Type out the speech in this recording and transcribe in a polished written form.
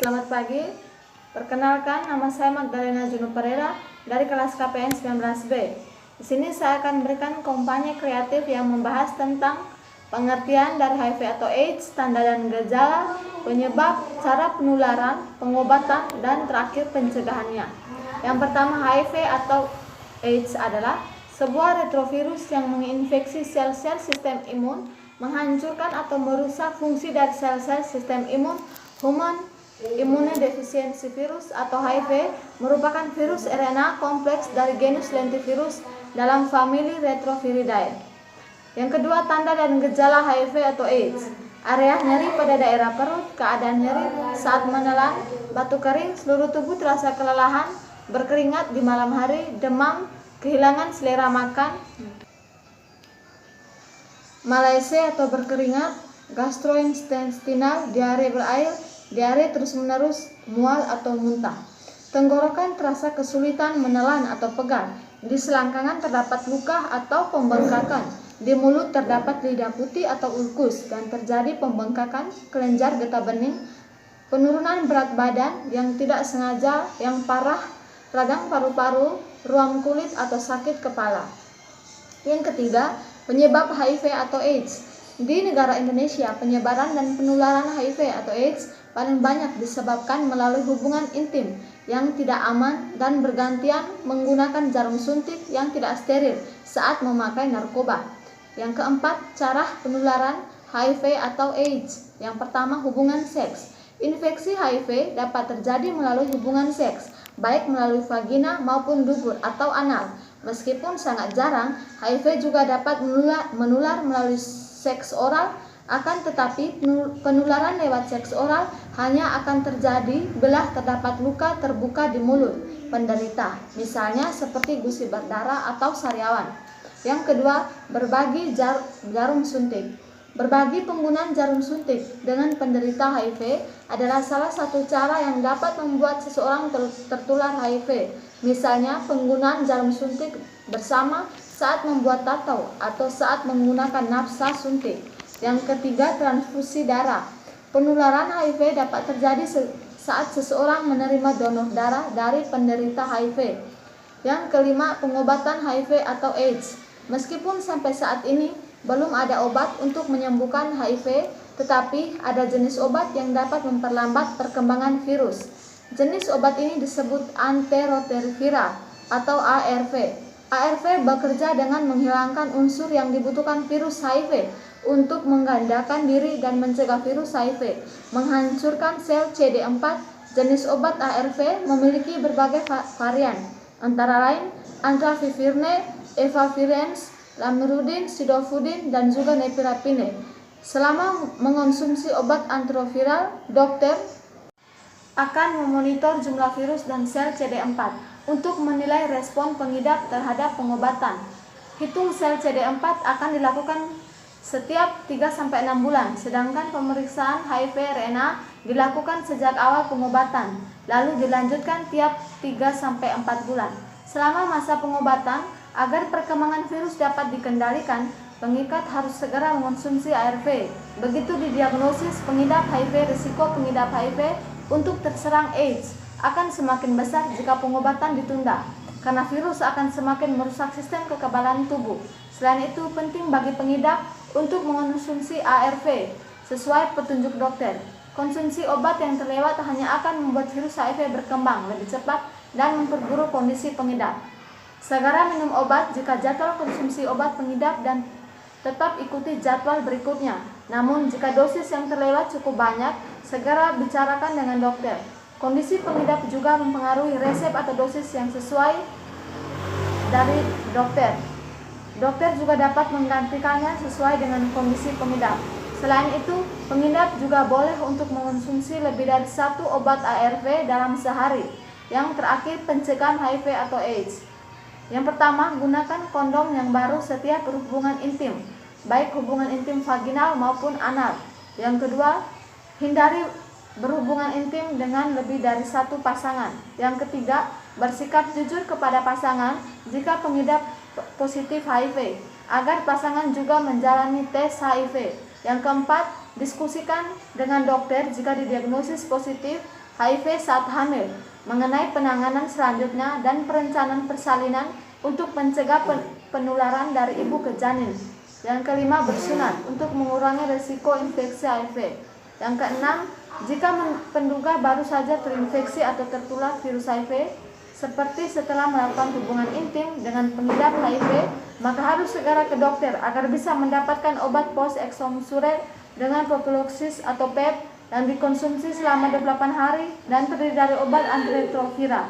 Selamat pagi, perkenalkan nama saya Magdalena Juno Pereira dari kelas KPN 19B. Di sini saya akan berikan kampanye kreatif yang membahas tentang pengertian dari HIV atau AIDS, tanda dan gejala, penyebab, cara penularan, pengobatan, dan terakhir pencegahannya. Yang pertama, HIV atau AIDS adalah sebuah retrovirus yang menginfeksi sel-sel sistem imun, menghancurkan atau merusak fungsi dari sel-sel sistem imun. Human Immunodeficiency Virus atau HIV merupakan virus RNA kompleks dari genus lentivirus dalam famili Retroviridae. Yang kedua, tanda dan gejala HIV atau AIDS. Area nyeri pada daerah perut, keadaan nyeri saat menelan, batuk kering, seluruh tubuh terasa kelelahan, berkeringat di malam hari, demam, kehilangan selera makan, malaise atau berkeringat, gastrointestinal, diare berair, diare terus-menerus, mual atau muntah. Tenggorokan terasa kesulitan menelan atau pegal. Di selangkangan terdapat luka atau pembengkakan. Di mulut terdapat lidah putih atau ulkus dan terjadi pembengkakan kelenjar getah bening. Penurunan berat badan yang tidak sengaja, yang parah, radang paru-paru, ruam kulit atau sakit kepala. Yang ketiga, penyebab HIV atau AIDS. Di negara Indonesia, penyebaran dan penularan HIV atau AIDS paling banyak disebabkan melalui hubungan intim yang tidak aman dan bergantian menggunakan jarum suntik yang tidak steril saat memakai narkoba. Yang keempat, cara penularan HIV atau AIDS. Yang pertama, hubungan seks. Infeksi HIV dapat terjadi melalui hubungan seks, baik melalui vagina maupun dubur atau anal. Meskipun sangat jarang, HIV juga dapat menular melalui seks oral, akan tetapi penularan lewat seks oral hanya akan terjadi bila terdapat luka terbuka di mulut penderita, misalnya seperti gusi berdarah atau sariawan. Yang kedua, berbagi jarum suntik. Berbagi penggunaan jarum suntik dengan penderita HIV adalah salah satu cara yang dapat membuat seseorang tertular HIV. Misalnya, penggunaan jarum suntik bersama saat membuat tato atau saat menggunakan nafsa suntik. Yang ketiga, transfusi darah. Penularan HIV dapat terjadi saat seseorang menerima donor darah dari penderita HIV. Yang kelima, pengobatan HIV atau AIDS. Meskipun sampai saat ini belum ada obat untuk menyembuhkan HIV, tetapi ada jenis obat yang dapat memperlambat perkembangan virus. Jenis obat ini disebut antiretroviral atau ARV. ARV bekerja dengan menghilangkan unsur yang dibutuhkan virus HIV untuk menggandakan diri dan mencegah virus HIV, menghancurkan sel CD4. Jenis obat ARV memiliki berbagai varian, antara lain antravivirine, efavirenz, lamivudine, sidofudin, dan juga nevirapine. Selama mengonsumsi obat antiretroviral, dokter akan memonitor jumlah virus dan sel CD4 untuk menilai respon pengidap terhadap pengobatan. Hitung sel CD4 akan dilakukan setiap 3-6 bulan, sedangkan pemeriksaan HIV RNA dilakukan sejak awal pengobatan, lalu dilanjutkan tiap 3-4 bulan. Selama masa pengobatan, agar perkembangan virus dapat dikendalikan, pengikat harus segera mengonsumsi ARV. Begitu didiagnosis pengidap HIV, risiko pengidap HIV untuk terserang AIDS akan semakin besar jika pengobatan ditunda, karena virus akan semakin merusak sistem kekebalan tubuh. Selain itu, penting bagi pengidap untuk mengonsumsi ARV sesuai petunjuk dokter. Konsumsi obat yang terlewat hanya akan membuat virus HIV berkembang lebih cepat dan memperburuk kondisi pengidap. Segera minum obat jika jadwal konsumsi obat pengidap dan tetap ikuti jadwal berikutnya. Namun jika dosis yang terlewat cukup banyak, segera bicarakan dengan dokter. Kondisi pengidap juga mempengaruhi resep atau dosis yang sesuai dari dokter. Dokter juga dapat menggantikannya sesuai dengan kondisi pengidap. Selain itu, pengidap juga boleh untuk mengonsumsi lebih dari 1 obat ARV dalam sehari. Yang terakhir, pencegahan HIV atau AIDS. Yang pertama, gunakan kondom yang baru setiap berhubungan intim, baik hubungan intim vaginal maupun anal. Yang kedua, hindari berhubungan intim dengan lebih dari 1 pasangan. Yang ketiga, bersikap jujur kepada pasangan jika pengidap positif HIV, agar pasangan juga menjalani tes HIV. Yang keempat, diskusikan dengan dokter jika didiagnosis positif HIV saat hamil, mengenai penanganan selanjutnya dan perencanaan persalinan untuk mencegah penularan dari ibu ke janin. Yang kelima, bersunat untuk mengurangi risiko infeksi HIV. Yang keenam, jika penduga baru saja terinfeksi atau tertular virus HIV, seperti setelah melakukan hubungan intim dengan pengidap HIV, maka harus segera ke dokter agar bisa mendapatkan obat post-exposure dengan prophylaxis atau PEP yang dikonsumsi selama 28 hari dan terdiri dari obat antiretroviral.